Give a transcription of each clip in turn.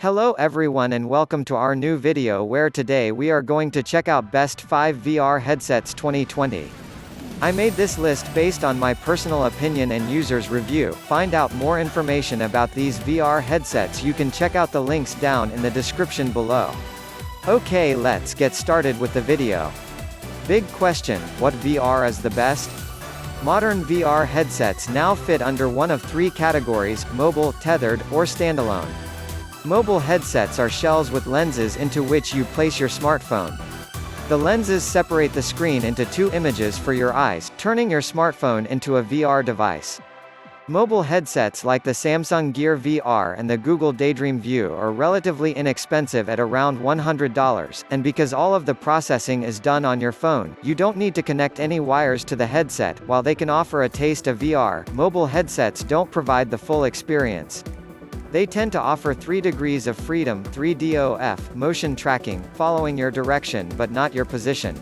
Hello everyone and welcome to our new video where today we are going to check out best 5 VR headsets 2020. I made this list based on my personal opinion and users review. Find out more information about these VR headsets, you can check out the links down in the description below. Okay, let's get started with the video. Big question, what VR is the best? Modern VR headsets now fit under one of three categories: mobile, tethered, or standalone. Mobile headsets are shells with lenses into which you place your smartphone. The lenses separate the screen into two images for your eyes, turning your smartphone into a VR device. Mobile headsets like the Samsung Gear VR and the Google Daydream View are relatively inexpensive at around $100, and because all of the processing is done on your phone, you don't need to connect any wires to the headset. While they can offer a taste of VR, mobile headsets don't provide the full experience. They tend to offer 3 degrees of freedom, 3DOF, motion tracking, following your direction but not your position.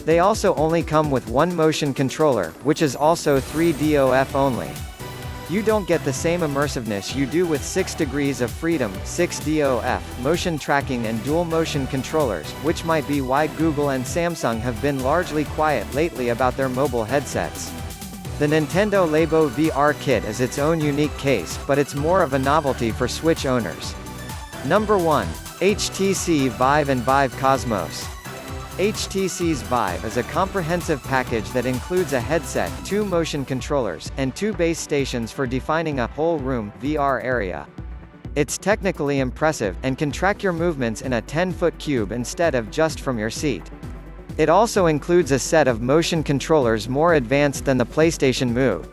They also only come with one motion controller, which is also 3DOF only. You don't get the same immersiveness you do with 6 degrees of freedom, 6DOF, motion tracking and dual motion controllers, which might be why Google and Samsung have been largely quiet lately about their mobile headsets. The Nintendo Labo VR Kit is its own unique case, but it's more of a novelty for Switch owners. Number 1. HTC Vive and Vive Cosmos. HTC's Vive is a comprehensive package that includes a headset, 2 motion controllers, and 2 base stations for defining a whole room VR area. It's technically impressive, and can track your movements in a 10-foot cube instead of just from your seat. It also includes a set of motion controllers more advanced than the PlayStation Move.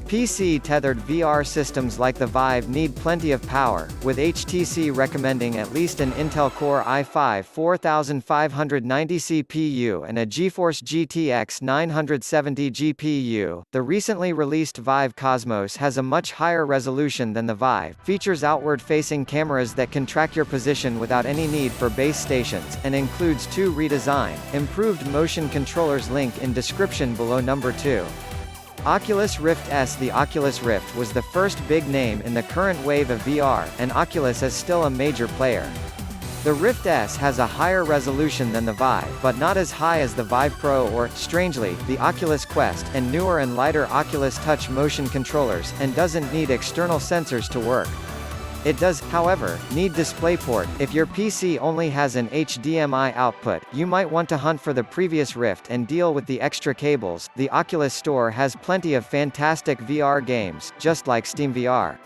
PC tethered VR systems like the Vive need plenty of power, with HTC recommending at least an Intel Core i5 4590 CPU and a GeForce GTX 970 GPU. The recently released Vive Cosmos has a much higher resolution than the Vive, features outward-facing cameras that can track your position without any need for base stations, and includes 2 redesigned, improved motion controllers. Link in description below. Number 2. Oculus Rift S. The Oculus Rift was the first big name in the current wave of VR, and Oculus is still a major player. The Rift S has a higher resolution than the Vive, but not as high as the Vive Pro or, strangely, the Oculus Quest, and newer and lighter Oculus Touch motion controllers, and doesn't need external sensors to work. It does, however, need DisplayPort. If your PC only has an HDMI output, you might want to hunt for the previous Rift and deal with the extra cables. The Oculus Store has plenty of fantastic VR games, just like SteamVR.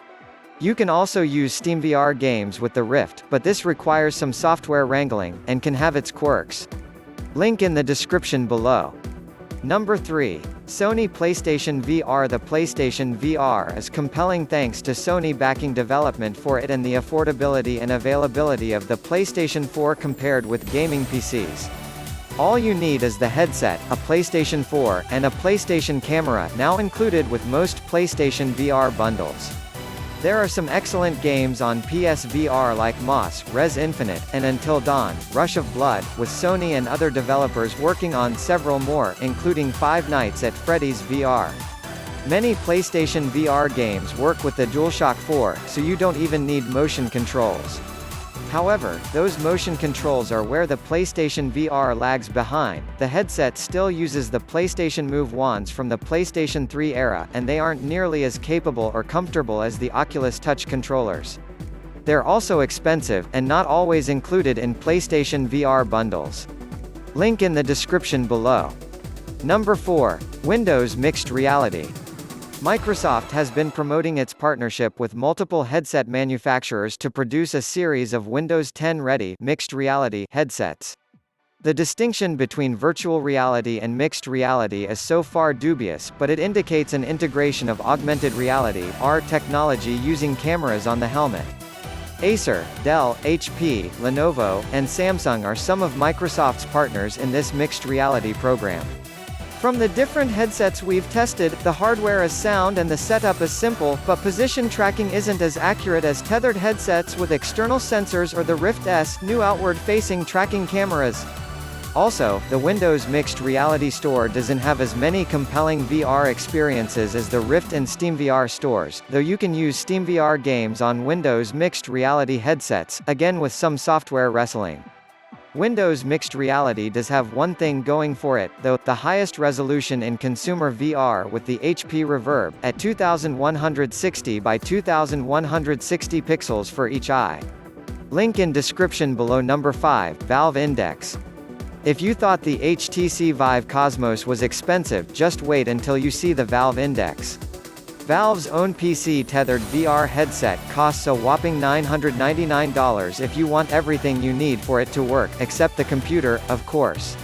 You can also use SteamVR games with the Rift, but this requires some software wrangling, and can have its quirks. Link in the description below. Number 3. Sony PlayStation VR. The PlayStation VR is compelling thanks to Sony backing development for it and the affordability and availability of the PlayStation 4 compared with gaming PCs. All you need is the headset, a PlayStation 4, and a PlayStation camera, now included with most PlayStation VR bundles. There are some excellent games on PSVR like Moss, Res Infinite, and Until Dawn, Rush of Blood, with Sony and other developers working on several more, including Five Nights at Freddy's VR. Many PlayStation VR games work with the DualShock 4, so you don't even need motion controls. However, those motion controls are where the PlayStation VR lags behind. The headset still uses the PlayStation Move wands from the PlayStation 3 era, and they aren't nearly as capable or comfortable as the Oculus Touch controllers. They're also expensive, and not always included in PlayStation VR bundles. Link in the description below. Number 4. Windows Mixed Reality. Microsoft has been promoting its partnership with multiple headset manufacturers to produce a series of Windows 10-ready mixed reality headsets. The distinction between virtual reality and mixed reality is so far dubious, but it indicates an integration of augmented reality (AR) technology using cameras on the helmet. Acer, Dell, HP, Lenovo, and Samsung are some of Microsoft's partners in this mixed reality program. From the different headsets we've tested, the hardware is sound and the setup is simple, but position tracking isn't as accurate as tethered headsets with external sensors or the Rift S new outward-facing tracking cameras. Also, the Windows Mixed Reality Store doesn't have as many compelling VR experiences as the Rift and SteamVR stores, though you can use SteamVR games on Windows Mixed Reality headsets, again with some software wrestling. Windows Mixed Reality does have one thing going for it, though, the highest resolution in consumer VR with the HP Reverb, at 2160 by 2160 pixels for each eye. Link in description below. Number 5, Valve Index. If you thought the HTC Vive Cosmos was expensive, just wait until you see the Valve Index. Valve's own PC-tethered VR headset costs a whopping $999 if you want everything you need for it to work, except the computer, of course.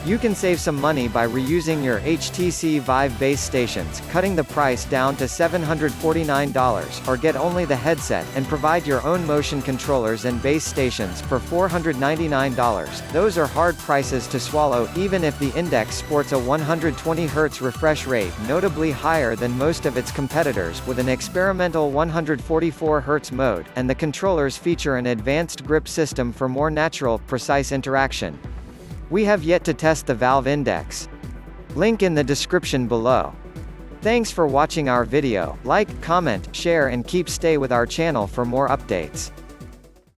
You can save some money by reusing your HTC Vive base stations, cutting the price down to $749, or get only the headset, and provide your own motion controllers and base stations for $499. Those are hard prices to swallow, even if the Index sports a 120 Hz refresh rate, notably higher than most of its competitors, with an experimental 144 Hz mode, and the controllers feature an advanced grip system for more natural, precise interaction. We have yet to test the Valve Index. Link in the description below. Thanks for watching our video. Like, comment, share and stay with our channel for more updates.